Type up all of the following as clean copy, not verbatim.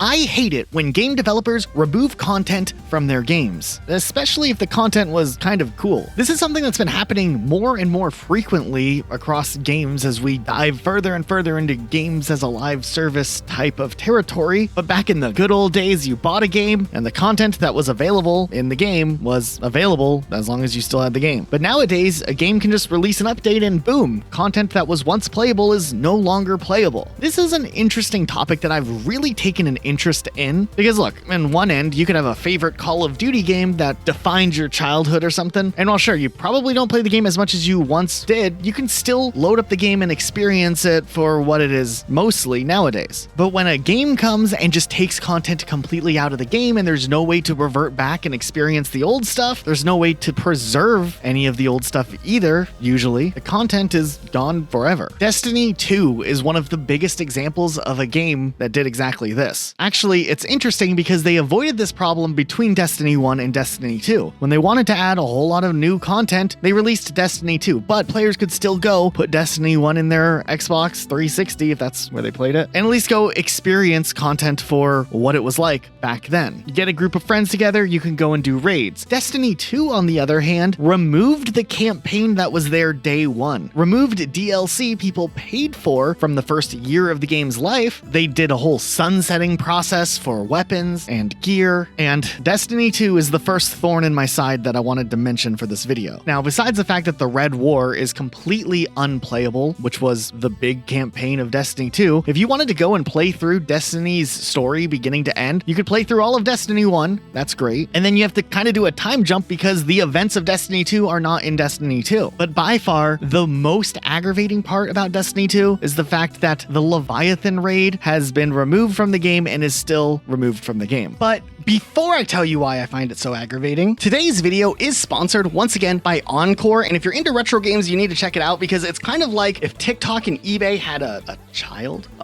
I hate it when game developers remove content from their games, especially if the content was kind of cool. This is something that's been happening more and more frequently across games as we dive further and further into games as a live service type of territory. But back in the good old days, you bought a game and the content that was available in the game was available as long as you still had the game. But nowadays, a game can just release an update and boom, content that was once playable is no longer playable. This is an interesting topic that I've really taken an interest in because look, on one end, you could have a favorite Call of Duty game that defined your childhood or something. And while sure, you probably don't play the game as much as you once did, you can still load up the game and experience it for what it is mostly nowadays. But when a game comes and just takes content completely out of the game and there's no way to revert back and experience the old stuff, there's no way to preserve any of the old stuff either, usually. The content is gone forever. Destiny 2 is one of the biggest examples of a game that did exactly this. Actually, it's interesting because they avoided this problem between Destiny 1 and Destiny 2. When they wanted to add a whole lot of new content, they released Destiny 2, but players could still go put Destiny 1 in their Xbox 360 if that's where they played it, and at least go experience content for what it was like back then. You get a group of friends together, you can go and do raids. Destiny 2, on the other hand, removed the campaign that was there day one, removed DLC people paid for from the first year of the game's life. They did a whole sunsetting process for weapons and gear, and Destiny 2 is the first thorn in my side that I wanted to mention for this video. Now, besides the fact that the Red War is completely unplayable, which was the big campaign of Destiny 2, if you wanted to go and play through Destiny's story beginning to end, you could play through all of Destiny 1, that's great, and then you have to kind of do a time jump because the events of Destiny 2 are not in Destiny 2. But by far, the most aggravating part about Destiny 2 is the fact that the Leviathan raid has been removed from the game and is still removed from the game. But before I tell you why I find it so aggravating, today's video is sponsored once again by Encore, and if you're into retro games, you need to check it out because it's kind of like if TikTok and eBay had a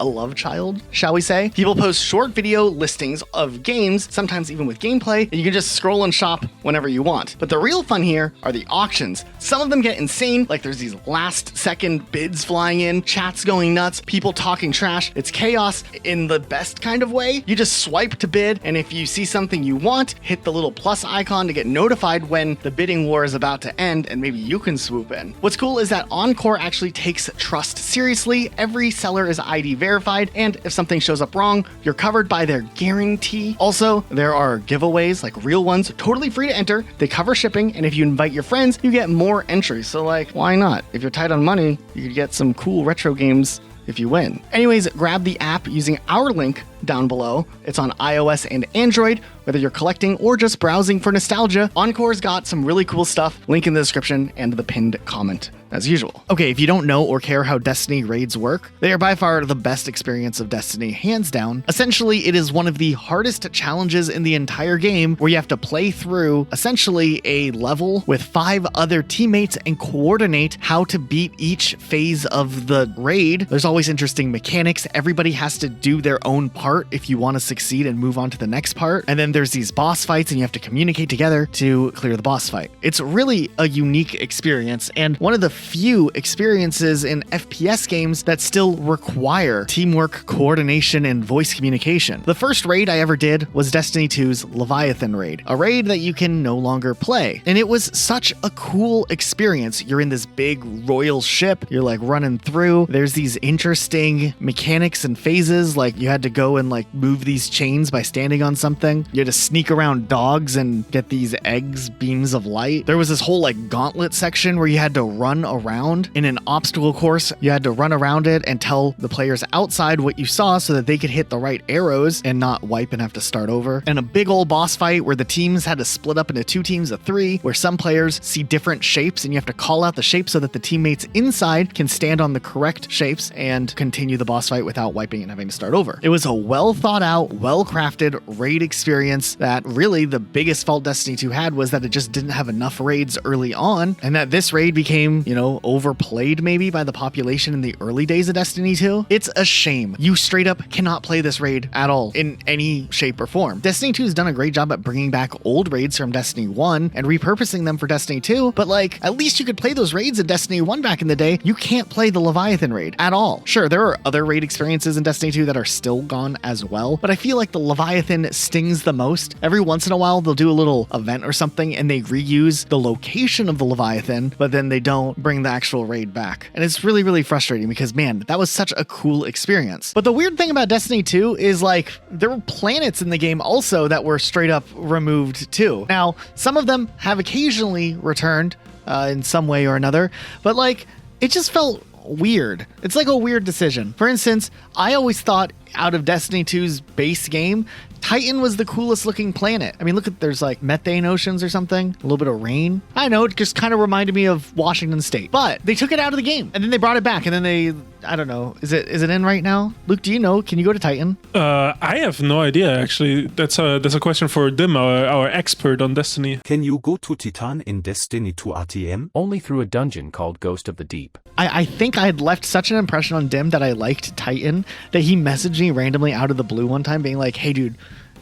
love child, shall we say. People post short video listings of games, sometimes even with gameplay, and you can just scroll and shop whenever you want. But the real fun here are the auctions. Some of them get insane, like there's these last second bids flying in, chats going nuts, people talking trash. It's chaos in the best kind of way. You just swipe to bid, and if you see something you want, hit the little plus icon to get notified when the bidding war is about to end, and maybe you can swoop in. What's cool is that Encore actually takes trust seriously. Every seller is ID verified, and if something shows up wrong, you're covered by their guarantee. Also, there are giveaways, like real ones, totally free to enter. They cover shipping, and if you invite your friends, you get more entries. So like, why not? If you're tight on money, you could get some cool retro games if you win. Anyways, grab the app using our link down below. It's on iOS and Android. Whether you're collecting or just browsing for nostalgia, Encore's got some really cool stuff. Link in the description and the pinned comment, as usual. Okay, if you don't know or care how Destiny raids work, they are by far the best experience of Destiny, hands down. Essentially, it is one of the hardest challenges in the entire game where you have to play through essentially a level with 5 other teammates and coordinate how to beat each phase of the raid. There's always interesting mechanics. Everybody has to do their own part if you want to succeed and move on to the next part. And then there's these boss fights and you have to communicate together to clear the boss fight. It's really a unique experience and one of the few experiences in FPS games that still require teamwork, coordination, and voice communication. The first raid I ever did was Destiny 2's Leviathan raid, a raid that you can no longer play. And it was such a cool experience. You're in this big royal ship, you're like running through, there's these interesting mechanics and phases, like you had to go and like move these chains by standing on something. You had to sneak around dogs and get these eggs, beams of light. There was this whole like gauntlet section where you had to run around in an obstacle course. You had to run around it and tell the players outside what you saw so that they could hit the right arrows and not wipe and have to start over. And a big old boss fight where the teams had to split up into 2 teams of 3, where some players see different shapes and you have to call out the shapes so that the teammates inside can stand on the correct shapes and continue the boss fight without wiping and having to start over. It was a well thought out, well crafted raid experience that really the biggest fault Destiny 2 had was that it just didn't have enough raids early on, and that this raid became, overplayed maybe by the population in the early days of Destiny 2. It's a shame. You straight up cannot play this raid at all in any shape or form. Destiny 2 has done a great job at bringing back old raids from Destiny 1 and repurposing them for Destiny 2, but like, at least you could play those raids in Destiny 1 back in the day. You can't play the Leviathan raid at all. Sure, there are other raid experiences in Destiny 2 that are still gone as well, but I feel like the Leviathan stings the most. Every once in a while, they'll do a little event or something and they reuse the location of the Leviathan, but then they don't bring the actual raid back. And it's really, really frustrating because, man, that was such a cool experience. But the weird thing about Destiny 2 is like, there were planets in the game also that were straight up removed too. Now, some of them have occasionally returned in some way or another, but like, it just felt weird. It's like a weird decision. For instance, I always thought out of Destiny 2's base game, Titan was the coolest looking planet. I mean, look at, there's like methane oceans or something, a little bit of rain. I know, it just kind of reminded me of Washington State, but they took it out of the game and then they brought it back and then they, I don't know, is it in right now? Luke, do you know? Can you go to Titan? I have no idea, actually. That's a question for Dim, our expert on Destiny. Can you go to Titan in Destiny 2 RTM? Only through a dungeon called Ghost of the Deep. I think I had left such an impression on Dim that I liked Titan that he messaged me randomly out of the blue one time being like, hey dude,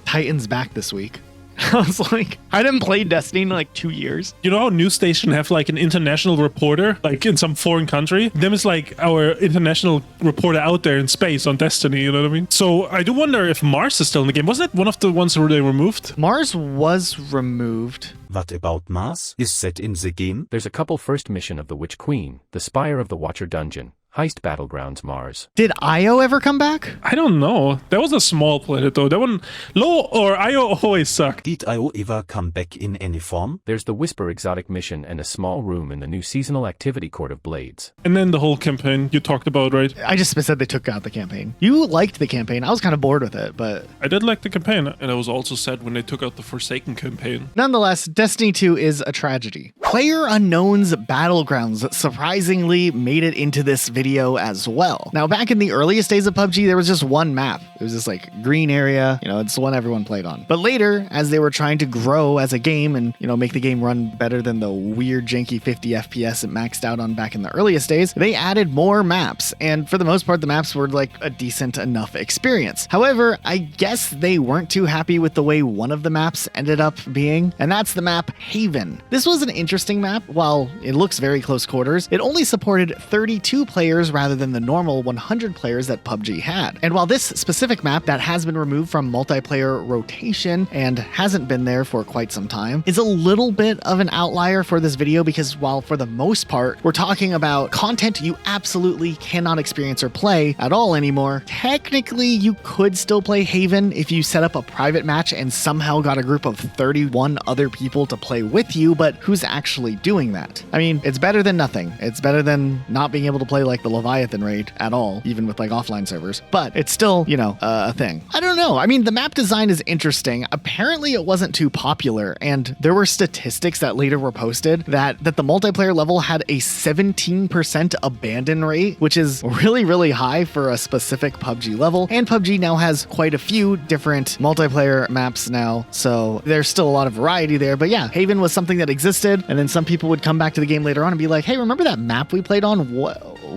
Titan's back this week. I was like, I didn't play Destiny in like 2 years. You know how news station have like an international reporter, like in some foreign country? Them is like our international reporter out there in space on Destiny, you know what I mean? So I do wonder if Mars is still in the game. Wasn't it one of the ones where they removed? Mars was removed. What about Mars? Is that in the game? There's a couple first mission of the Witch Queen, the Spire of the Watcher Dungeon, Heist Battlegrounds Mars. Did Io ever come back? I don't know. That was a small planet though. That one, Low or Io always sucked. Did Io ever come back in any form? There's the Whisper exotic mission and a small room in the new seasonal activity Court of Blades. And then the whole campaign you talked about, right? I just said they took out the campaign. You liked the campaign. I was kind of bored with it, but... I did like the campaign. And I was also sad when they took out the Forsaken campaign. Nonetheless, Destiny 2 is a tragedy. PlayerUnknown's Battlegrounds surprisingly made it into this video as well. Now, back in the earliest days of PUBG, there was just one map. It was this like green area, it's the one everyone played on. But later, as they were trying to grow as a game and, make the game run better than the weird janky 50 FPS it maxed out on back in the earliest days, they added more maps. And for the most part, the maps were like a decent enough experience. However, I guess they weren't too happy with the way one of the maps ended up being, and that's the map Haven. This was an interesting map. While it looks very close quarters, it only supported 32 players rather than the normal 100 players that PUBG had. And while this specific map that has been removed from multiplayer rotation and hasn't been there for quite some time is a little bit of an outlier for this video, because while for the most part we're talking about content you absolutely cannot experience or play at all anymore, technically you could still play Haven if you set up a private match and somehow got a group of 31 other people to play with you, but who's actually doing that? I mean, it's better than nothing. It's better than not being able to play like the Leviathan raid at all, even with like offline servers, but it's still, a thing. I don't know. I mean, the map design is interesting. Apparently it wasn't too popular, and there were statistics that later were posted that the multiplayer level had a 17% abandon rate, which is really, really high for a specific PUBG level. And PUBG now has quite a few different multiplayer maps now, so there's still a lot of variety there. But yeah, Haven was something that existed, and then some people would come back to the game later on and be like, hey, remember that map we played on?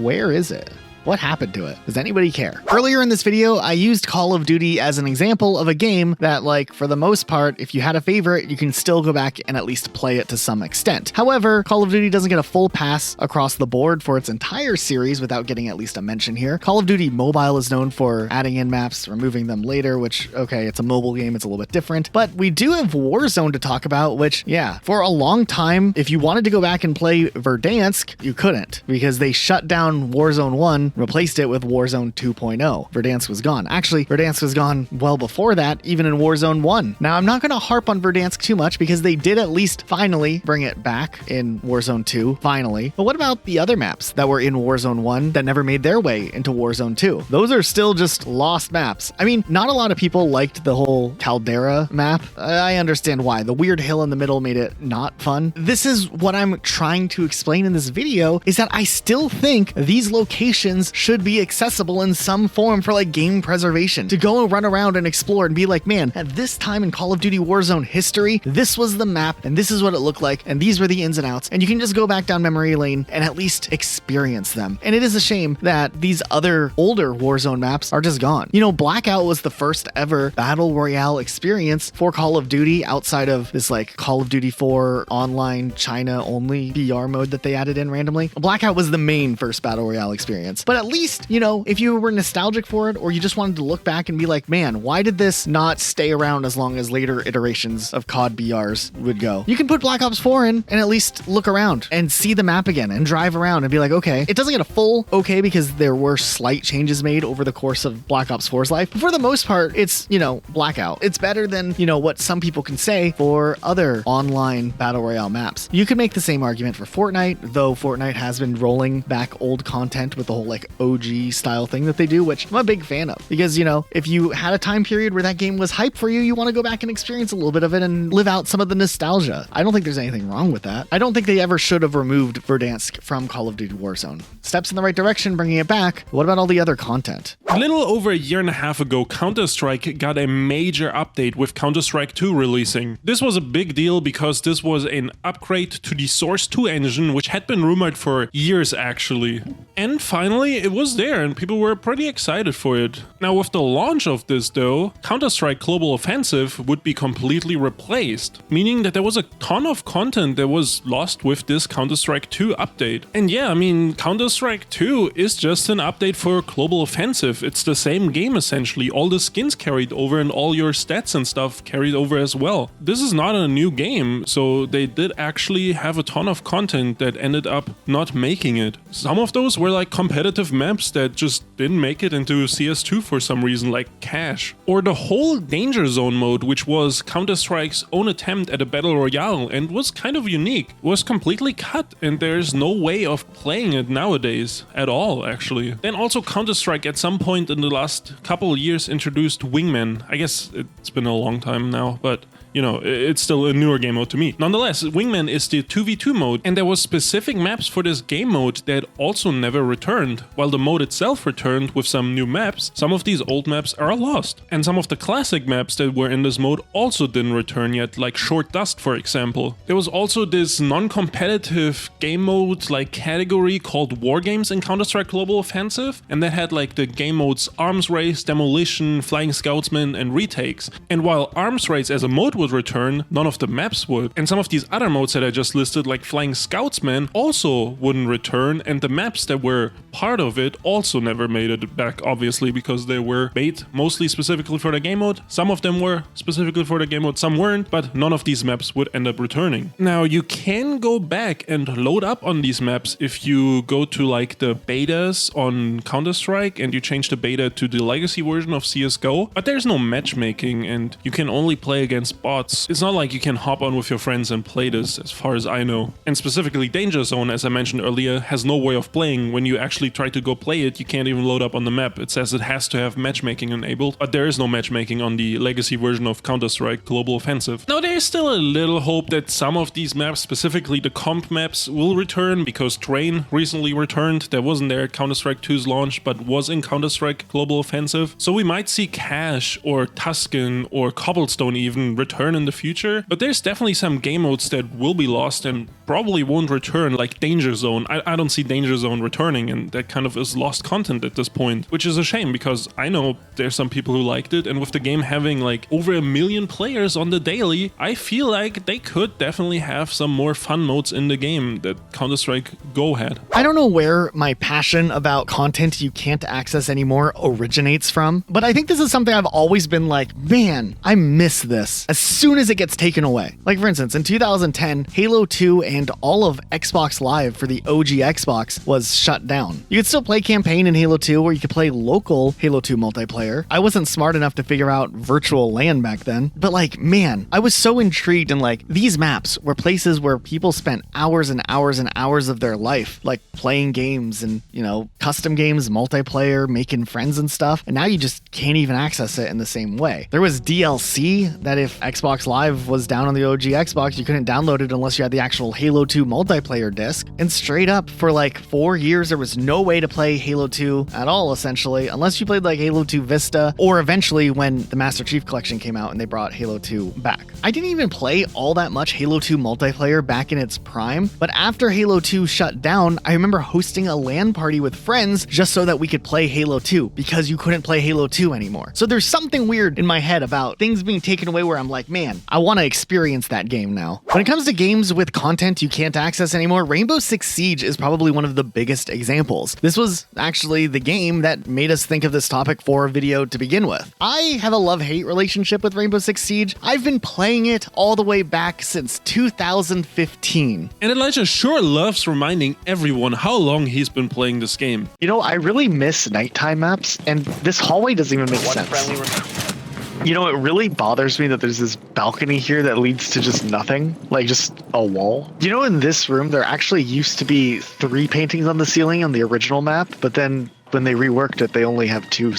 Where is it? What happened to it? Does anybody care? Earlier in this video, I used Call of Duty as an example of a game that, like, for the most part, if you had a favorite, you can still go back and at least play it to some extent. However, Call of Duty doesn't get a full pass across the board for its entire series without getting at least a mention here. Call of Duty Mobile is known for adding in maps, removing them later, which, okay, it's a mobile game, it's a little bit different. But we do have Warzone to talk about, which, yeah, for a long time, if you wanted to go back and play Verdansk, you couldn't, because they shut down Warzone 1, replaced it with Warzone 2.0. Verdansk was gone. Actually, Verdansk was gone well before that, even in Warzone 1. Now, I'm not going to harp on Verdansk too much because they did at least finally bring it back in Warzone 2, finally. But what about the other maps that were in Warzone 1 that never made their way into Warzone 2? Those are still just lost maps. I mean, not a lot of people liked the whole Caldera map. I understand why. The weird hill in the middle made it not fun. This is what I'm trying to explain in this video, is that I still think these locations skins should be accessible in some form for like game preservation. To go and run around and explore and be like, man, at this time in Call of Duty Warzone history, this was the map and this is what it looked like and these were the ins and outs. And you can just go back down memory lane and at least experience them. And it is a shame that these other older Warzone maps are just gone. You know, Blackout was the first ever battle royale experience for Call of Duty outside of this like Call of Duty 4 online China only BR mode that they added in randomly. Blackout was the main first battle royale experience. But at least, you know, if you were nostalgic for it or you just wanted to look back and be like, man, why did this not stay around as long as later iterations of COD BRs would go? You can put Black Ops 4 in and at least look around and see the map again and drive around and be like, okay, it doesn't get a full okay because there were slight changes made over the course of Black Ops 4's life. But for the most part, it's, you know, Blackout. It's better than, you know, what some people can say for other online battle royale maps. You could make the same argument for Fortnite, though Fortnite has been rolling back old content with the whole like OG style thing that they do, which I'm a big fan of because, you know, if you had a time period where that game was hype for you, you want to go back and experience a little bit of it and live out some of the nostalgia. I don't think there's anything wrong with that. I don't think they ever should have removed Verdansk from Call of Duty Warzone. Steps in the right direction, bringing it back. What about all the other content? A little over a year and a half ago, Counter-Strike got a major update with Counter-Strike 2 releasing. This was a big deal because this was an upgrade to the Source 2 engine, which had been rumored for years actually. And finally, it was there and people were pretty excited for it. Now with the launch of this though, Counter-Strike Global Offensive would be completely replaced, meaning that there was a ton of content that was lost with this Counter-Strike 2 update. And yeah, I mean, Counter-Strike 2 is just an update for Global Offensive. It's the same game essentially, all the skins carried over and all your stats and stuff carried over as well. This is not a new game, so they did actually have a ton of content that ended up not making it. Some of those were like competitive maps that just didn't make it into CS2 for some reason, like Cache. Or the whole Danger Zone mode, which was Counter-Strike's own attempt at a battle royale and was kind of unique, was completely cut and there's no way of playing it nowadays at all actually. Then also Counter-Strike at some point in the last couple of years introduced Wingman. I guess it's been a long time now, but you know, it's still a newer game mode to me. Nonetheless, Wingman is the 2v2 mode, and there was specific maps for this game mode that also never returned. While the mode itself returned with some new maps, some of these old maps are lost. And some of the classic maps that were in this mode also didn't return yet, like Short Dust for example. There was also this non-competitive game mode like category called War Games in Counter-Strike Global Offensive, and that had like the game modes Arms Race, Demolition, Flying Scoutsman, and Retakes. And while Arms Race as a mode would return, none of the maps would. And some of these other modes that I just listed, like Flying Scoutsman, also wouldn't return, and the maps that were part of it also never made it back, obviously, because they were made mostly specifically for the game mode. Some of them were specifically for the game mode, some weren't, but none of these maps would end up returning. Now, you can go back and load up on these maps if you go to like the betas on Counter-Strike and you change the beta to the legacy version of CSGO, but there's no matchmaking and you can only play against bots. It's not like you can hop on with your friends and play this, as far as I know. And specifically Danger Zone, as I mentioned earlier, has no way of playing. When you actually try to go play it, you can't even load up on the map. It says it has to have matchmaking enabled, but there is no matchmaking on the legacy version of Counter-Strike Global Offensive. Now there is still a little hope that some of these maps, specifically the comp maps, will return, because Train recently returned. That wasn't there at Counter-Strike 2's launch, but was in Counter-Strike Global Offensive. So we might see Cache or Tuscan or Cobblestone even return in the future, but there's definitely some game modes that will be lost and probably won't return, like Danger Zone. I don't see Danger Zone returning, and that kind of is lost content at this point, which is a shame because I know there's some people who liked it, and with the game having like over 1 million players on the daily, I feel like they could definitely have some more fun modes in the game that Counter-Strike Go had. I don't know where my passion about content you can't access anymore originates from, but I think this is something I've always been like, man, I miss this as soon as it gets taken away. Like for instance, in 2010, Halo 2 and all of Xbox Live for the OG Xbox was shut down. You could still play campaign in Halo 2, or you could play local Halo 2 multiplayer. I wasn't smart enough to figure out virtual LAN back then, but like, man, I was so intrigued, and like, these maps were places where people spent hours and hours and hours of their life, like playing games and, you know, custom games, multiplayer, making friends and stuff, and now you just can't even access it in the same way. There was DLC that if Xbox Live was down on the OG Xbox, you couldn't download it unless you had the actual Halo 2 multiplayer disc, and straight up for like 4 years there was no way way to play Halo 2 at all, essentially, unless you played like Halo 2 Vista, or eventually when the Master Chief Collection came out and they brought Halo 2 back. I didn't even play all that much Halo 2 multiplayer back in its prime, but after Halo 2 shut down, I remember hosting a LAN party with friends just so that we could play Halo 2, because you couldn't play Halo 2 anymore. So there's something weird in my head about things being taken away where I'm like, man, I want to experience that game now. When it comes to games with content you can't access anymore, Rainbow Six Siege is probably one of the biggest examples. This was actually the game that made us think of this topic for a video to begin with. I have a love-hate relationship with Rainbow Six Siege. I've been playing it all the way back since 2015. And Elijah sure loves reminding everyone how long he's been playing this game. You know, I really miss nighttime maps, and this hallway doesn't even make sense. You know, it really bothers me that there's this balcony here that leads to just nothing, like just a wall. You know, in this room, there actually used to be 3 paintings on the ceiling on the original map, but then when they reworked it, they only have 2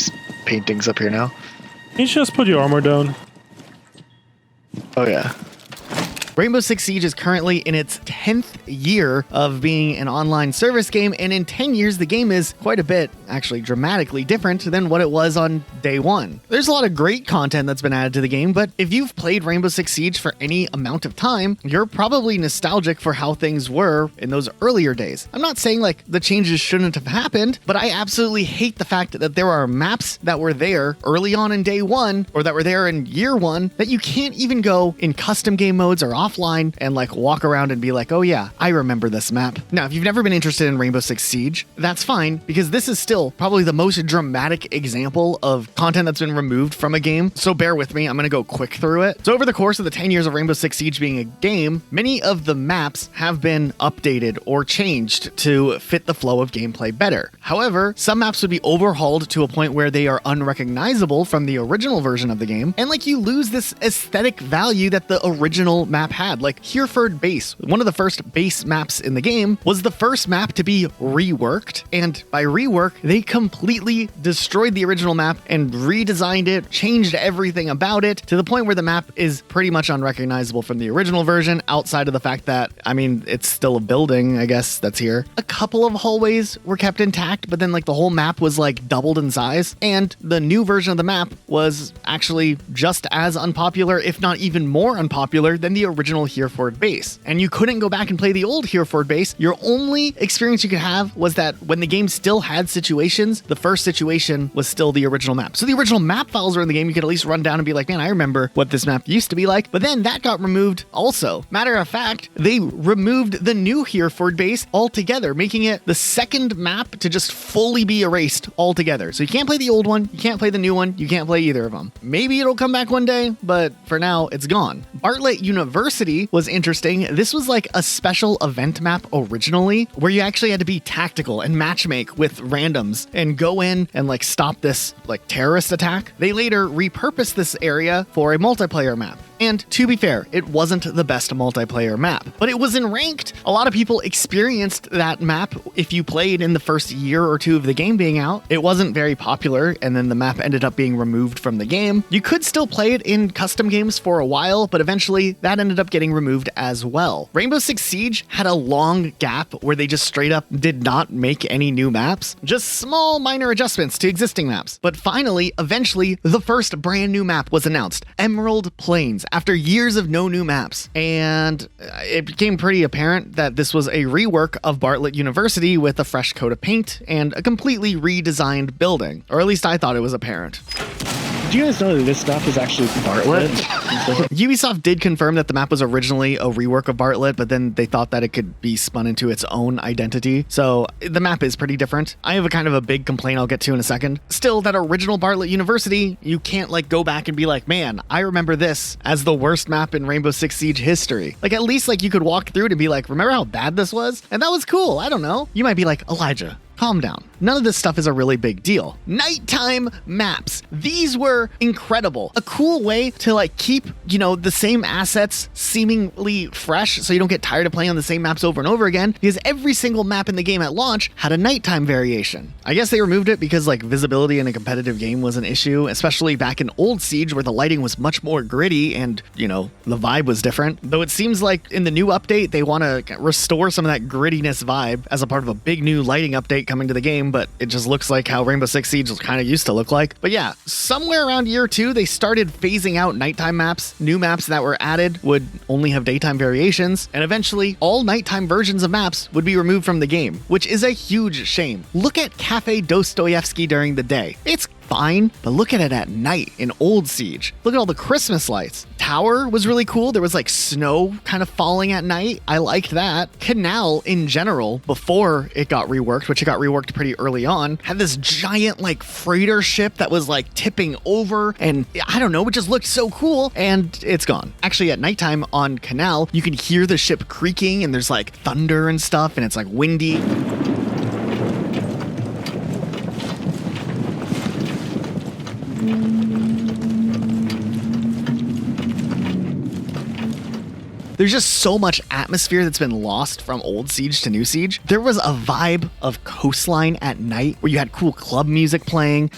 paintings up here now. You should just put your armor down. Oh, yeah. Rainbow Six Siege is currently in its 10th year of being an online service game, and in 10 years the game is quite a bit, actually dramatically different than what it was on day one. There's a lot of great content that's been added to the game, but if you've played Rainbow Six Siege for any amount of time, you're probably nostalgic for how things were in those earlier days. I'm not saying like the changes shouldn't have happened, but I absolutely hate the fact that there are maps that were there early on in day one, or that were there in year one, that you can't even go in custom game modes or offline and like walk around and be like, oh yeah, I remember this map. Now, if you've never been interested in Rainbow Six Siege, that's fine, because this is still probably the most dramatic example of content that's been removed from a game. So bear with me, I'm gonna go quick through it. So over the course of the 10 years of Rainbow Six Siege being a game, many of the maps have been updated or changed to fit the flow of gameplay better. However, some maps would be overhauled to a point where they are unrecognizable from the original version of the game, and like you lose this aesthetic value that the original map had. Like Hereford Base, one of the first base maps in the game, was the first map to be reworked, and by rework, they completely destroyed the original map and redesigned it, changed everything about it, to the point where the map is pretty much unrecognizable from the original version, outside of the fact that, I mean, it's still a building, I guess, that's here. A couple of hallways were kept intact, but then like the whole map was like doubled in size, and the new version of the map was actually just as unpopular, if not even more unpopular than the original Hereford Base. And you couldn't go back and play the old Hereford Base. Your only experience you could have was that when the game still had situations, the first situation was still the original map. So the original map files were in the game. You could at least run down and be like, man, I remember what this map used to be like. But then that got removed also. Matter of fact, they removed the new Hereford Base altogether, making it the second map to just fully be erased altogether. So you can't play the old one, you can't play the new one, you can't play either of them. Maybe it'll come back one day, but for now, it's gone. Bartlett University was interesting. This was like a special event map originally, where you actually had to be tactical and matchmake with randoms and go in and like stop this like terrorist attack. They later repurposed this area for a multiplayer map. And to be fair, it wasn't the best multiplayer map, but it was in ranked. A lot of people experienced that map if you played in the first year or two of the game being out. It wasn't very popular, and then the map ended up being removed from the game. You could still play it in custom games for a while, but eventually that ended up getting removed as well. Rainbow Six Siege had a long gap where they just straight up did not make any new maps, just small minor adjustments to existing maps. But finally, eventually, the first brand new map was announced, Emerald Plains, after years of no new maps. And it became pretty apparent that this was a rework of Bartlett University with a fresh coat of paint and a completely redesigned building. Or at least I thought it was apparent. Do you guys know that this stuff is actually Bartlett? Ubisoft did confirm that the map was originally a rework of Bartlett, but then they thought that it could be spun into its own identity. So the map is pretty different. I have a kind of a big complaint I'll get to in a second. Still, that original Bartlett University, you can't like go back and be like, man, I remember this as the worst map in Rainbow Six Siege history. Like at least like you could walk through it and be like, remember how bad this was? And that was cool. I don't know. You might be like, Elijah, calm down. none of this stuff is a really big deal. Nighttime maps. These were incredible. A cool way to like keep, the same assets seemingly fresh so you don't get tired of playing on the same maps over and over again, because every single map in the game at launch had a nighttime variation. I guess they removed it because like visibility in a competitive game was an issue, especially back in old Siege where the lighting was much more gritty and, the vibe was different. Though it seems like in the new update, they want to restore some of that grittiness vibe as a part of a big new lighting update coming to the game, but it just looks like how Rainbow Six Siege kind of used to look like. But yeah, somewhere around year 2, they started phasing out nighttime maps. New maps that were added would only have daytime variations, and eventually all nighttime versions of maps would be removed from the game, which is a huge shame. Look at Cafe Dostoevsky during the day. It's fine, but look at it at night in old Siege. Look at all the Christmas lights. Tower was really cool. There was like snow kind of falling at night. I liked that. Canal in general, before it got reworked, which it got reworked pretty early on, had this giant like freighter ship that was like tipping over, and I don't know, it just looked so cool, and it's gone. Actually, at nighttime on Canal, you can hear the ship creaking and there's like thunder and stuff, and it's like windy. There's just so much atmosphere that's been lost from old Siege to new Siege. There was a vibe of coastline at night where you had cool club music playing.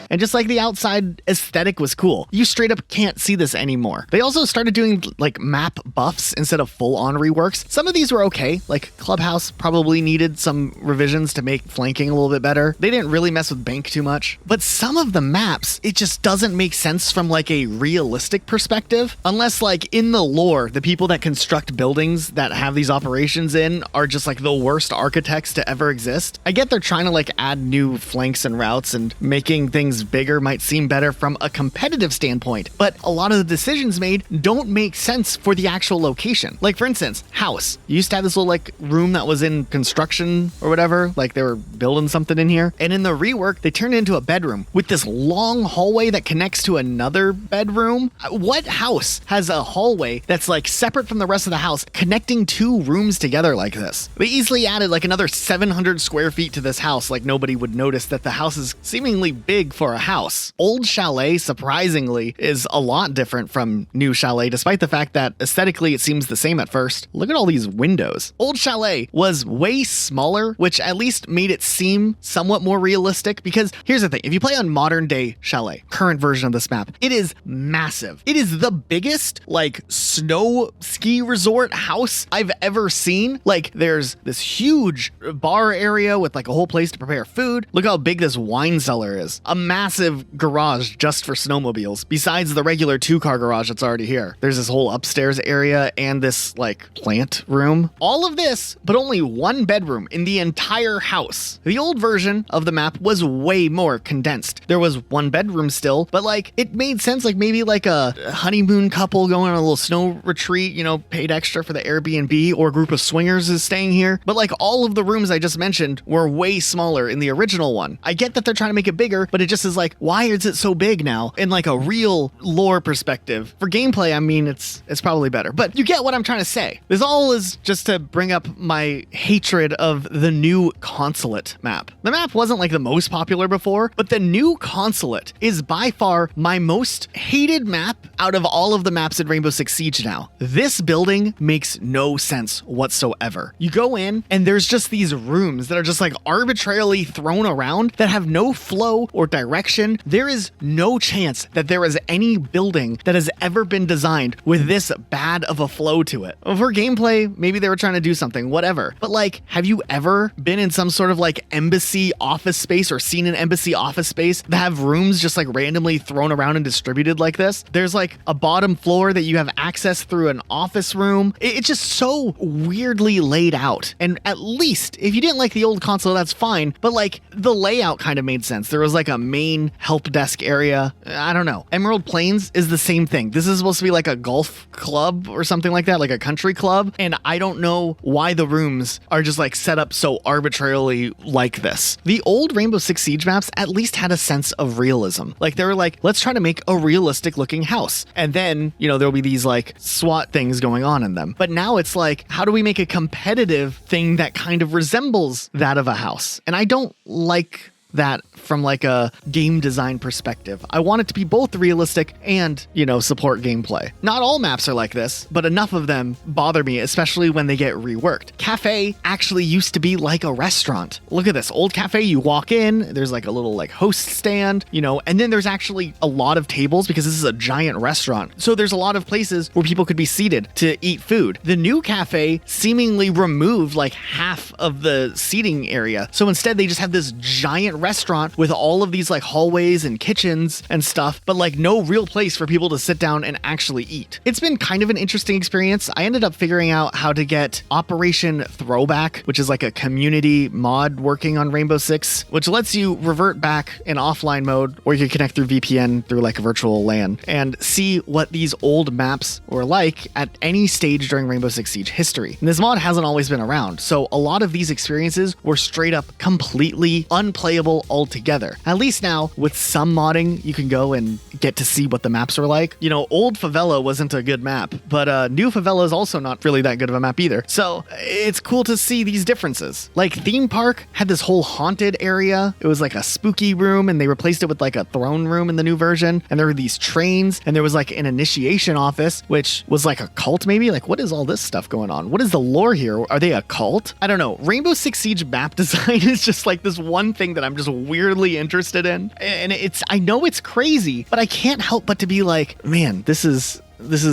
And just like the outside aesthetic was cool, you straight up can't see this anymore. They also started doing like map buffs instead of full-on reworks. Some of these were okay, like Clubhouse probably needed some revisions to make flanking a little bit better. They didn't really mess with Bank too much. But some of the maps, it just doesn't make sense from like a realistic perspective, unless like in the lore, the people that construct buildings that have these operations in are just like the worst architects to ever exist. I get they're trying to like add new flanks and routes, and making things bigger might seem better from a competitive standpoint, but a lot of the decisions made don't make sense for the actual location. Like for instance, house. You used to have this little like room that was in construction or whatever, like they were building something in here, and in the rework, they turned it into a bedroom with this long hallway that connects to another bedroom. What house has a hallway that's like separate from the rest of the house, connecting 2 rooms together like this? They easily added like another 700 square feet to this house, like nobody would notice that the house is seemingly big for a house. Old Chalet, surprisingly, is a lot different from New Chalet, despite the fact that aesthetically it seems the same at first. Look at all these windows. Old Chalet was way smaller, which at least made it seem somewhat more realistic, because here's the thing, if you play on modern day Chalet, current version of this map, it is massive. It is the biggest, like, snow ski resort house I've ever seen. Like, there's this huge bar area with like a whole place to prepare food. Look how big this wine cellar is. A massive garage just for snowmobiles, besides the regular 2-car garage that's already here. There's this whole upstairs area and this like plant room. All of this, but only 1 bedroom in the entire house. The old version of the map was way more condensed. There was 1 bedroom still, but like it made sense, like maybe like a honeymoon couple going on a little snow retreat, paid extra for the Airbnb, or a group of swingers is staying here. But like all of the rooms I just mentioned were way smaller in the original one. I get that they're trying to make it bigger, but it just is like, why is it so big now? In like a real lore perspective. For gameplay, I mean, it's probably better. But you get what I'm trying to say. This all is just to bring up my hatred of the new Consulate map. The map wasn't like the most popular before, but the new Consulate is by far my most hated map out of all of the maps in Rainbow Six Siege now. This building makes no sense whatsoever. You go in and there's just these rooms that are just like arbitrarily thrown around that have no flow or direction. There is no chance that there is any building that has ever been designed with this bad of a flow to it. For gameplay, maybe they were trying to do something, whatever. But like, have you ever been in some sort of like embassy office space, or seen an embassy office space that have rooms just like randomly thrown around and distributed like this? There's like a bottom floor that you have access through an office room. It's just so weirdly laid out. And at least if you didn't like the old console, that's fine. But like the layout kind of made sense. There was like a main main help desk area. I don't know. Emerald Plains is the same thing. This is supposed to be like a golf club or something like that, like a country club. And I don't know why the rooms are just like set up so arbitrarily like this. The old Rainbow Six Siege maps at least had a sense of realism. Like they were like, let's try to make a realistic looking house. And then, there'll be these like SWAT things going on in them. But now it's like, how do we make a competitive thing that kind of resembles that of a house? And I don't like that from like a game design perspective. I want it to be both realistic and, support gameplay. Not all maps are like this, but enough of them bother me, especially when they get reworked. Cafe actually used to be like a restaurant. Look at this old cafe. You walk in, there's like a little like host stand, and then there's actually a lot of tables because this is a giant restaurant. So there's a lot of places where people could be seated to eat food. The new cafe seemingly removed like half of the seating area. So instead they just have this giant restaurant with all of these like hallways and kitchens and stuff, but like no real place for people to sit down and actually eat. It's been kind of an interesting experience. I ended up figuring out how to get Operation Throwback, which is like a community mod working on Rainbow Six, which lets you revert back in offline mode, or you can connect through VPN through like a virtual LAN and see what these old maps were like at any stage during Rainbow Six Siege history. And this mod hasn't always been around, so a lot of these experiences were straight up completely unplayable altogether. At least now, with some modding, you can go and get to see what the maps are like. Old Favela wasn't a good map, but New Favela is also not really that good of a map either. So it's cool to see these differences. Like Theme Park had this whole haunted area. It was like a spooky room, and they replaced it with like a throne room in the new version. And there were these trains, and there was like an initiation office, which was like a cult maybe? Like, what is all this stuff going on? What is the lore here? Are they a cult? I don't know. Rainbow Six Siege map design is just like this one thing that I'm just weirdly interested in. And I know it's crazy, but I can't help but to be like, man, this is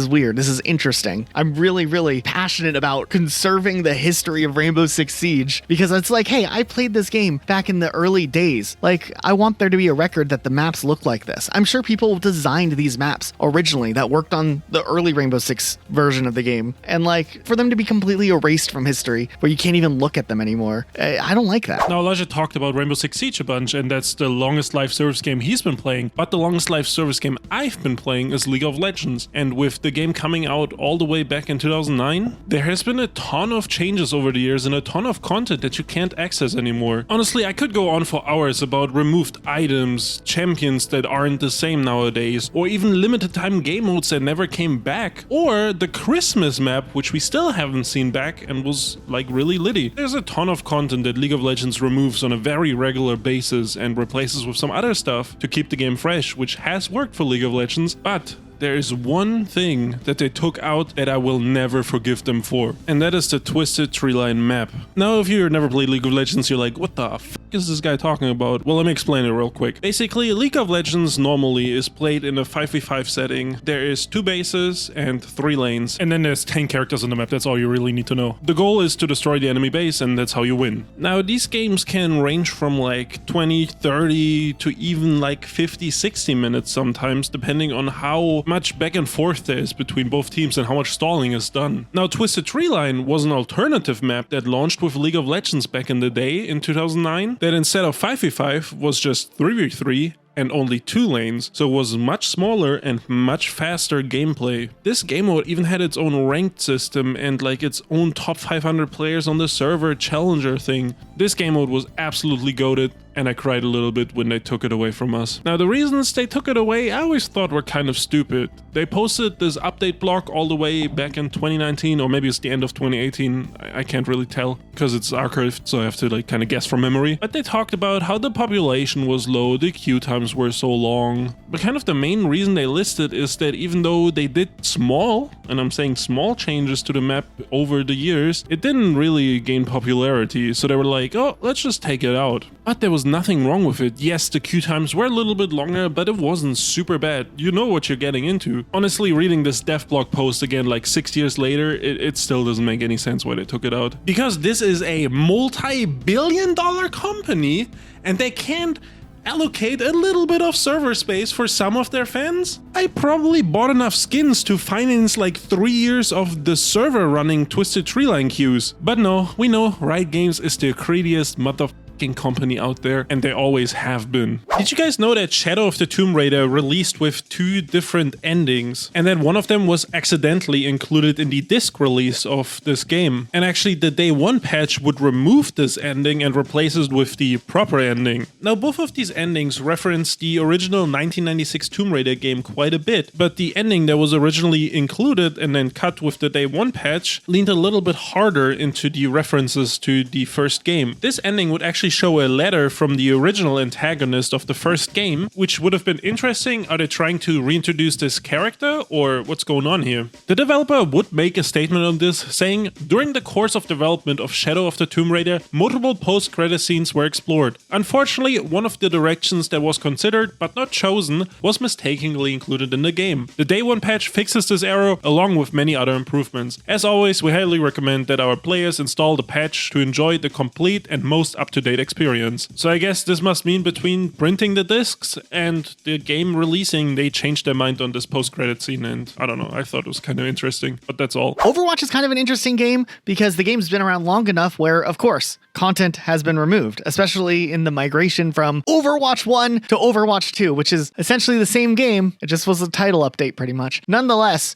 weird. This is interesting. I'm really, really passionate about conserving the history of Rainbow Six Siege because it's like, hey, I played this game back in the early days. Like, I want there to be a record that the maps look like this. I'm sure people designed these maps originally that worked on the early Rainbow Six version of the game. And like, for them to be completely erased from history where you can't even look at them anymore, I don't like that. Now, Elijah talked about Rainbow Six Siege a bunch, and that's the longest live service game he's been playing. But the longest live service game I've been playing is League of Legends. And with the game coming out all the way back in 2009, there has been a ton of changes over the years and a ton of content that you can't access anymore. Honestly, I could go on for hours about removed items, champions that aren't the same nowadays, or even limited time game modes that never came back, or the Christmas map, which we still haven't seen back and was like really litty. There's a ton of content that League of Legends removes on a very regular basis and replaces with some other stuff to keep the game fresh, which has worked for League of Legends, but there is one thing that they took out that I will never forgive them for, and that is the Twisted Treeline map. Now, if you've never played League of Legends, you're like, what the f is this guy talking about? Well, let me explain it real quick. Basically, League of Legends normally is played in a 5v5 setting. There is 2 bases and 3 lanes, and then there's 10 characters on the map. That's all you really need to know. The goal is to destroy the enemy base, and that's how you win. Now, these games can range from like 20, 30 to even like 50, 60 minutes sometimes, depending on how much back and forth there is between both teams and how much stalling is done. Now, Twisted Treeline was an alternative map that launched with League of Legends back in the day in 2009, that instead of 5v5 was just 3v3 and only 2 lanes, so it was much smaller and much faster gameplay. This game mode even had its own ranked system and like its own top 500 players on the server challenger thing. This game mode was absolutely goated, and I cried a little bit when they took it away from us. Now, the reasons they took it away I always thought were kind of stupid. They posted this update block all the way back in 2019, or maybe it's the end of 2018, I can't really tell because it's archived, so I have to like kind of guess from memory. But they talked about how the population was low, the queue times were so long. But kind of the main reason they listed is that even though they did small, and I'm saying small changes to the map over the years, it didn't really gain popularity, so they were like, oh, let's just take it out. But there was nothing wrong with it. Yes, the queue times were a little bit longer, but it wasn't super bad. You know what you're getting into. Honestly, reading this dev blog post again like 6 years later, it still doesn't make any sense why they took it out. Because this is a multi-billion-dollar company, and they can't allocate a little bit of server space for some of their fans? I probably bought enough skins to finance like 3 years of the server running Twisted Treeline queues. But no, we know Riot Games is the greediest mother fucking company out there, and they always have been. Did you guys know that Shadow of the Tomb Raider released with 2 different endings, and that one of them was accidentally included in the disc release of this game? And actually the day 1 patch would remove this ending and replace it with the proper ending. Now both of these endings reference the original 1996 Tomb Raider game quite a bit, but the ending that was originally included and then cut with the day 1 patch leaned a little bit harder into the references to the first game. This ending would actually show a letter from the original antagonist of the first game, which would have been interesting. Are they trying to reintroduce this character, or what's going on here? The developer would make a statement on this, saying, "During the course of development of Shadow of the Tomb Raider, multiple post-credit scenes were explored. Unfortunately, one of the directions that was considered but not chosen was mistakenly included in the game. The day 1 patch fixes this error along with many other improvements. As always, we highly recommend that our players install the patch to enjoy the complete and most up-to-date experience." So I guess this must mean between printing the discs and the game releasing, they changed their mind on this post-credit scene, and I don't know, I thought it was kind of interesting, but that's all. Overwatch is kind of an interesting game because the game's been around long enough where, of course, content has been removed, especially in the migration from Overwatch 1 to Overwatch 2, which is essentially the same game. It just was a title update pretty much. Nonetheless,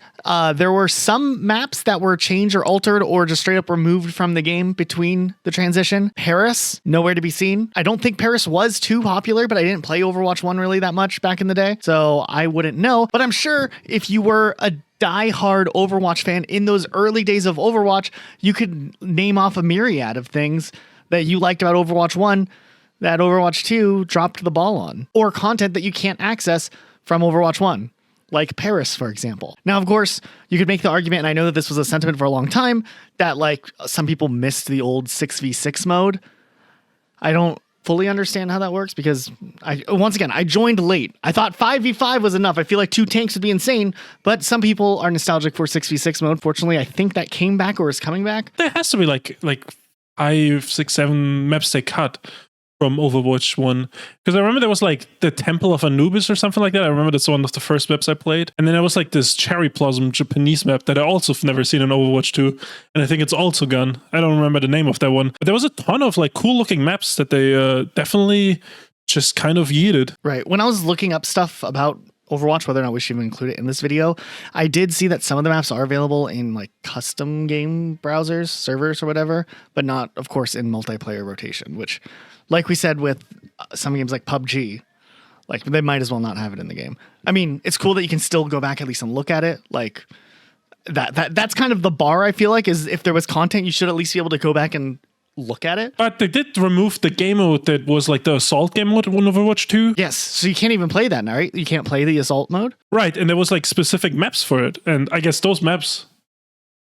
there were some maps that were changed or altered or just straight up removed from the game between the transition. Paris, nowhere to be seen. I don't think Paris was too popular, but I didn't play Overwatch 1 really that much back in the day, so I wouldn't know. But I'm sure if you were a die-hard Overwatch fan in those early days of Overwatch, you could name off a myriad of things that you liked about Overwatch 1 that Overwatch 2 dropped the ball on, or content that you can't access from Overwatch 1, like Paris, for example. Now, of course, you could make the argument, and I know that this was a sentiment for a long time, that like some people missed the old 6v6 mode. I don't fully understand how that works because I joined late. I thought 5v5 was enough. I feel like 2 tanks would be insane, but some people are nostalgic for 6v6 mode. Fortunately, I think that came back or is coming back. There has to be like 5, 6, 7 maps they cut from Overwatch 1. Because I remember there was like the Temple of Anubis or something like that. I remember that's one of the first maps I played. And then there was like this Cherry Blossom Japanese map that I also have never seen in Overwatch 2. And I think it's also gone. I don't remember the name of that one. But there was a ton of like cool looking maps that they definitely just kind of yeeted. Right. When I was looking up stuff about Overwatch, whether or not we should even include it in this video, I did see that some of the maps are available in like custom game browsers, servers or whatever, but not, of course, in multiplayer rotation, which, like we said with some games like PUBG, like they might as well not have it in the game. I mean, it's cool that you can still go back at least and look at it. Like that's kind of the bar, I feel like, is if there was content, you should at least be able to go back and look at it. But they did remove the game mode that was like the assault game mode in Overwatch 2. Yes, so you can't even play that now, right? You can't play the assault mode? Right, and there was like specific maps for it. And I guess those maps,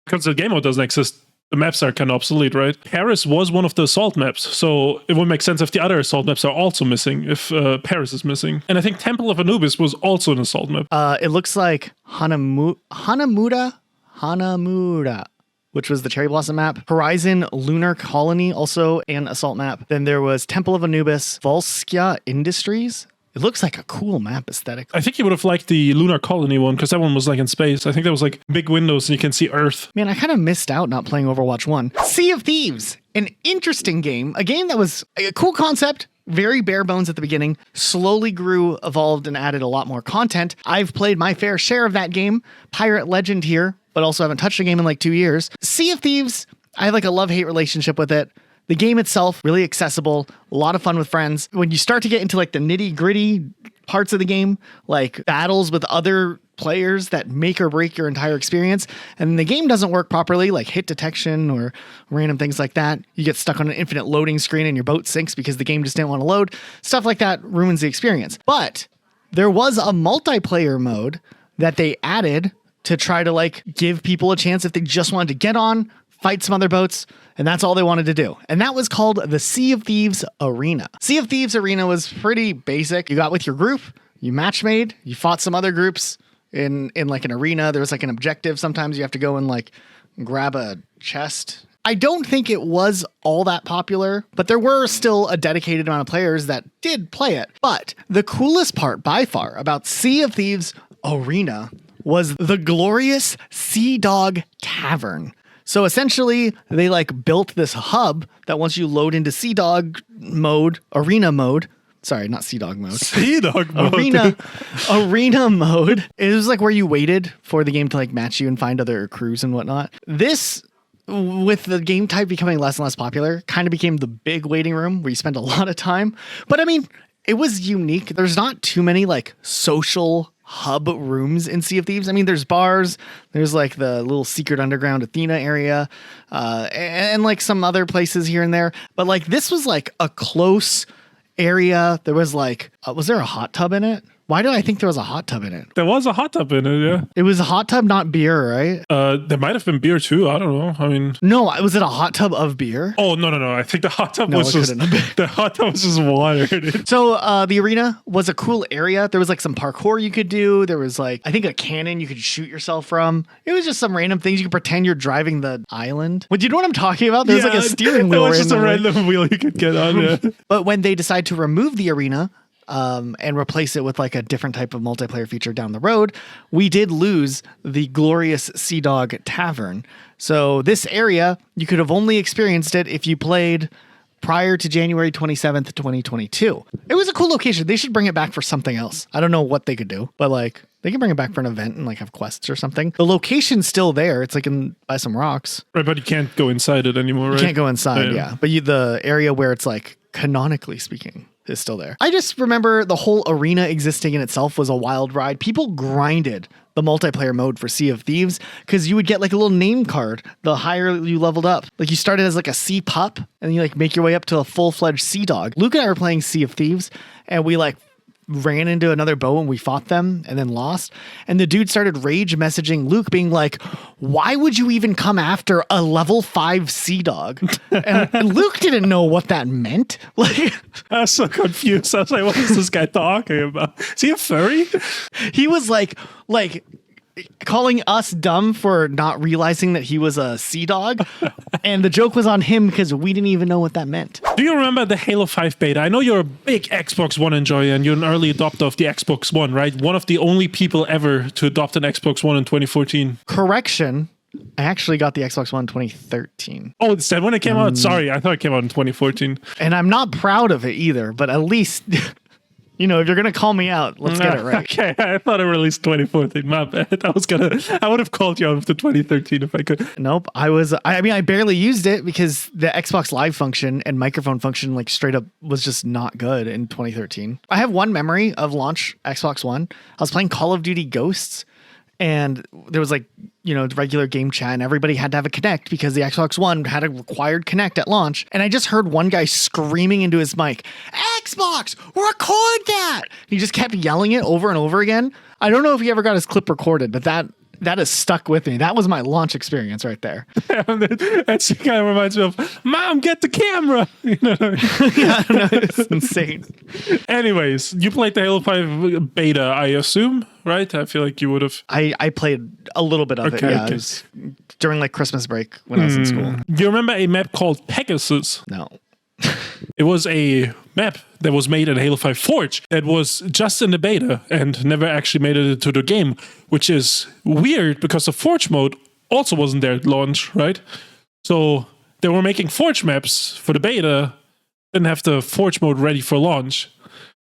because the game mode doesn't exist, the maps are kind of obsolete, right? Paris was one of the assault maps, so it would make sense if the other assault maps are also missing, if Paris is missing. And I think Temple of Anubis was also an assault map. It looks like Hanamura, which was the Cherry Blossom map. Horizon Lunar Colony, also an assault map. Then there was Temple of Anubis, Volskia Industries. It looks like a cool map aesthetic. I think you would have liked the Lunar Colony one, because that one was like in space. I think that was like big windows and you can see Earth. Man, I kind of missed out not playing Overwatch 1. Sea of Thieves, an interesting game. A game that was a cool concept, very bare bones at the beginning, slowly grew, evolved, and added a lot more content. I've played my fair share of that game. Pirate Legend here, but also haven't touched a game in like 2 years. Sea of Thieves, I have like a love-hate relationship with it. The game itself, really accessible, a lot of fun with friends. When you start to get into like the nitty-gritty parts of the game, like battles with other players that make or break your entire experience, and the game doesn't work properly, like hit detection or random things like that. You get stuck on an infinite loading screen and your boat sinks because the game just didn't want to load. Stuff like that ruins the experience. But there was a multiplayer mode that they added to try to like give people a chance if they just wanted to get on, fight some other boats, and that's all they wanted to do. And that was called the Sea of Thieves Arena. Sea of Thieves Arena was pretty basic. You got with your group, you match made, you fought some other groups in like an arena. There was like an objective. Sometimes you have to go and like grab a chest. I don't think it was all that popular, but there were still a dedicated amount of players that did play it. But the coolest part by far about Sea of Thieves Arena was the glorious Sea Dog Tavern. So essentially, they like built this hub that once you load into Sea Dog mode, arena mode. Sorry, not Sea Dog mode. Sea Dog mode. Arena mode. It was like where you waited for the game to like match you and find other crews and whatnot. This, with the game type becoming less and less popular, kind of became the big waiting room where you spend a lot of time. But I mean, it was unique. There's not too many like social hub rooms in Sea of Thieves. I mean, there's bars, there's like the little secret underground Athena area, and like some other places here and there. But like this was like a close area. There was like, was there a hot tub in it? Why do I think there was a hot tub in it? There was a hot tub in it, yeah. It was a hot tub, not beer, right? There might have been beer too. I don't know. I mean, no, was it a hot tub of beer? Oh no! I think the hot tub No, was it just couldn't have been. the hot tub was just water. So the arena was a cool area. There was like some parkour you could do. There was like, I think, a cannon you could shoot yourself from. It was just some random things. You could pretend you're driving the island. But you know what I'm talking about? There's like a steering wheel. It was just a randomly. random wheel you could get on. Yeah. But when they decide to remove the arena and replace it with like a different type of multiplayer feature down the road, we did lose the glorious Sea Dog Tavern. So this area, you could have only experienced it if you played prior to January 27th, 2022. It was a cool location. They should bring it back for something else. I don't know what they could do, but like they can bring it back for an event and like have quests or something. The location's still there. It's like by some rocks. Right, but you can't go inside it anymore, right? You can't go inside, yeah. But the area where it's like canonically speaking is still there. I just remember the whole arena existing in itself was a wild ride. People grinded the multiplayer mode for Sea of Thieves because you would get like a little name card the higher you leveled up. Like you started as like a sea pup and you like make your way up to a full-fledged sea dog. Luke and I were playing Sea of Thieves and we like ran into another boat and we fought them and then lost. And the dude started rage messaging Luke being like, why would you even come after a level 5 sea dog? And Luke didn't know what that meant. Like, I was so confused. I was like, what is this guy talking about? Is he a furry? he was like calling us dumb for not realizing that he was a sea dog. And the joke was on him because we didn't even know what that meant. Do you remember the Halo 5 beta? I know you're a big Xbox One enjoyer and you're an early adopter of the Xbox One, right? One of the only people ever to adopt an Xbox One in 2014. Correction. I actually got the Xbox One in 2013. Oh, is that when it came out? Sorry, I thought it came out in 2014. And I'm not proud of it either, but at least... You know, if you're going to call me out, let's get it right. Okay, I thought it released 2014. My bad. I would have called you out of the 2013 if I could. Nope. I barely used it because the Xbox Live function and microphone function, like straight up, was just not good in 2013. I have one memory of launch Xbox One. I was playing Call of Duty Ghosts, and there was like, you know, regular game chat, and everybody had to have a Kinect because the Xbox One had a required Kinect at launch. And I just heard one guy screaming into his mic, Xbox, record that! And he just kept yelling it over and over again. I don't know if he ever got his clip recorded, but that has stuck with me. That was my launch experience right there. That kind of reminds me of, Mom, get the camera! You know what I mean? Yeah, I don't know. It's insane. Anyways, you played the Halo 5 beta, I assume, right? I feel like you would have. I played a little bit of it, yeah. It was during like Christmas break when I was in school. Do you remember a map called Pegasus? No. It was a map that was made in Halo 5 Forge that was just in the beta and never actually made it into the game, which is weird because the Forge mode also wasn't there at launch, right? So they were making Forge maps for the beta, didn't have the Forge mode ready for launch,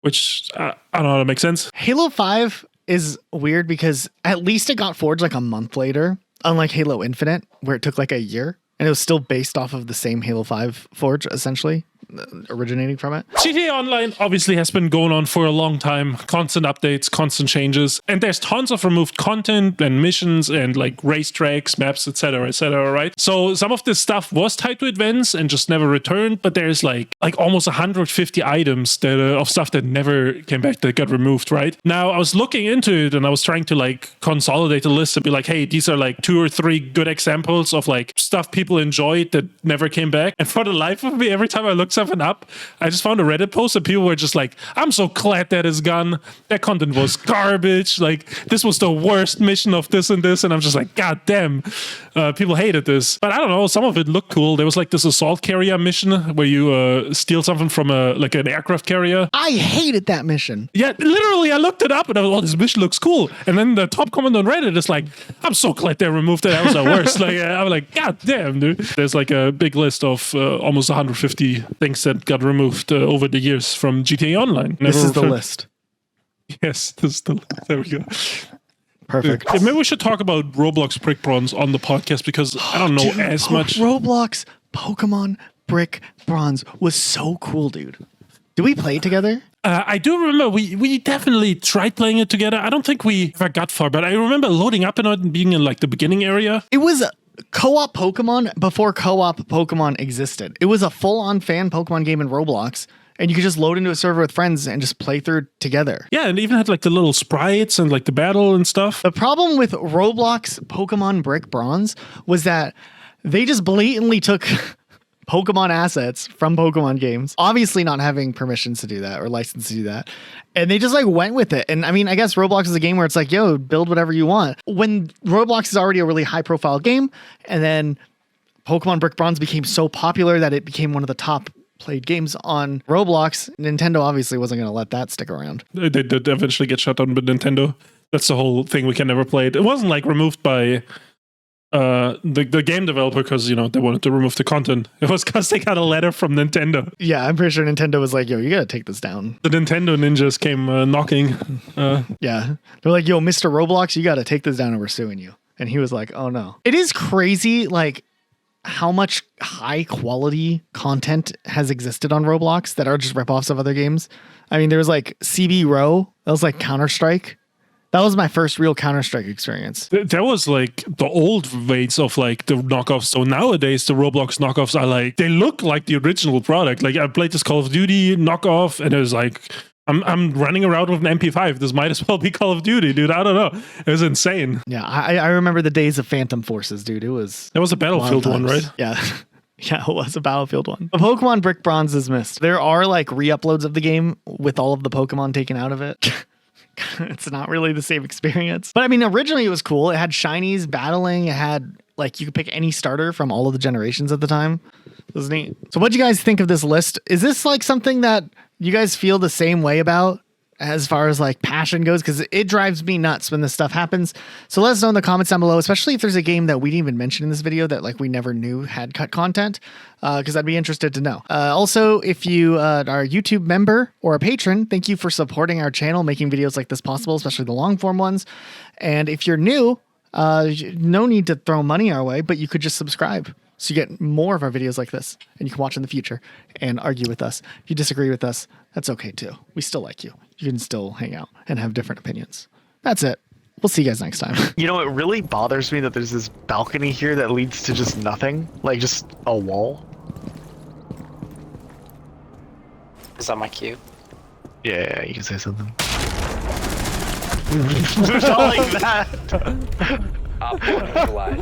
which I don't know how that makes sense. Halo 5 is weird because at least it got Forge like a month later, unlike Halo Infinite, where it took like a year. And it was still based off of the same Halo 5 Forge, essentially, originating from it. GTA Online obviously has been going on for a long time. Constant updates, constant changes. And there's tons of removed content and missions and like racetracks, maps, etc., right? So some of this stuff was tied to events and just never returned. But there's like almost 150 items that of stuff that never came back, that got removed, right? Now, I was looking into it and I was trying to like consolidate the list and be like, hey, these are like 2 or 3 good examples of like stuff people enjoyed that never came back. And for the life of me, every time I looked 7 up, I just found a Reddit post and people were just like, I'm so glad that is gone. That content was garbage. Like, this was the worst mission of this and this. And I'm just like, God damn. People hated this. But I don't know. Some of it looked cool. There was like this assault carrier mission where you steal something from like an aircraft carrier. I hated that mission. Yeah, literally, I looked it up and I was, oh, this mission looks cool. And then the top comment on Reddit is like, I'm so glad they removed it. That was the worst. Like, I'm like, God damn, dude. There's like a big list of almost 150 things that got removed over the years from GTA Online. This is the list. Yes, this is the list. There we go. Perfect. Yeah, maybe we should talk about Roblox Brick Bronze on the podcast because I don't know as much. Roblox Pokemon Brick Bronze was so cool, dude. Did we play it together? I do remember we definitely tried playing it together. I don't think we ever got far, but I remember loading up in it and being in like the beginning area. It was co-op Pokemon before co-op Pokemon existed. It was a full-on fan Pokemon game in Roblox. And you could just load into a server with friends and just play through together. Yeah, and it even had like the little sprites and like the battle and stuff. The problem with Roblox Pokemon Brick Bronze was that they just blatantly took Pokemon assets from Pokemon games, obviously not having permissions to do that or license to do that. And they just like went with it. And I mean, I guess Roblox is a game where it's like, yo, build whatever you want. When Roblox is already a really high profile game, and then Pokemon Brick Bronze became so popular that it became one of the top played games on Roblox, Nintendo obviously wasn't going to let that stick around. They did eventually get shut down by Nintendo. That's the whole thing. We can never play it. It wasn't like removed by the game developer because, you know, they wanted to remove the content. It was because they got a letter from Nintendo. Yeah, I'm pretty sure Nintendo was like, yo, you got to take this down. The Nintendo ninjas came knocking. Yeah. They're like, yo, Mr. Roblox, you got to take this down or we're suing you. And he was like, oh no. It is crazy, like, how much high quality content has existed on Roblox that are just ripoffs of other games. I mean, there was like CB Row. That was like Counter-Strike. That was my first real Counter-Strike experience. That was like the old ways of like the knockoffs. So nowadays the Roblox knockoffs are like, they look like the original product. Like I played this Call of Duty knockoff and it was like, I'm running around with an MP5. This might as well be Call of Duty, dude. I don't know. It was insane. Yeah, I remember the days of Phantom Forces, dude. It was... That was a Battlefield one, right? Yeah. Yeah, it was a Battlefield one. The Pokemon Brick Bronze is missed. There are like re-uploads of the game with all of the Pokemon taken out of it. It's not really the same experience. But I mean, originally it was cool. It had shinies battling. It had like, you could pick any starter from all of the generations at the time. It was neat. So what'd you guys think of this list? Is this like something that you guys feel the same way about as far as like passion goes? Because it drives me nuts when this stuff happens. So let us know in the comments down below, especially if there's a game that we didn't even mention in this video that like we never knew had cut content, because I'd be interested to know. Also, if you are a YouTube member or a patron, thank you for supporting our channel, making videos like this possible, especially the long form ones. And if you're new, no need to throw money our way, but you could just subscribe. So you get more of our videos like this and you can watch in the future and argue with us. If you disagree with us, that's okay too. We still like you. You can still hang out and have different opinions. That's it. We'll see you guys next time. You know, it really bothers me that there's this balcony here that leads to just nothing. Like just a wall. Is that my cue? Yeah, you can say something. Not like that.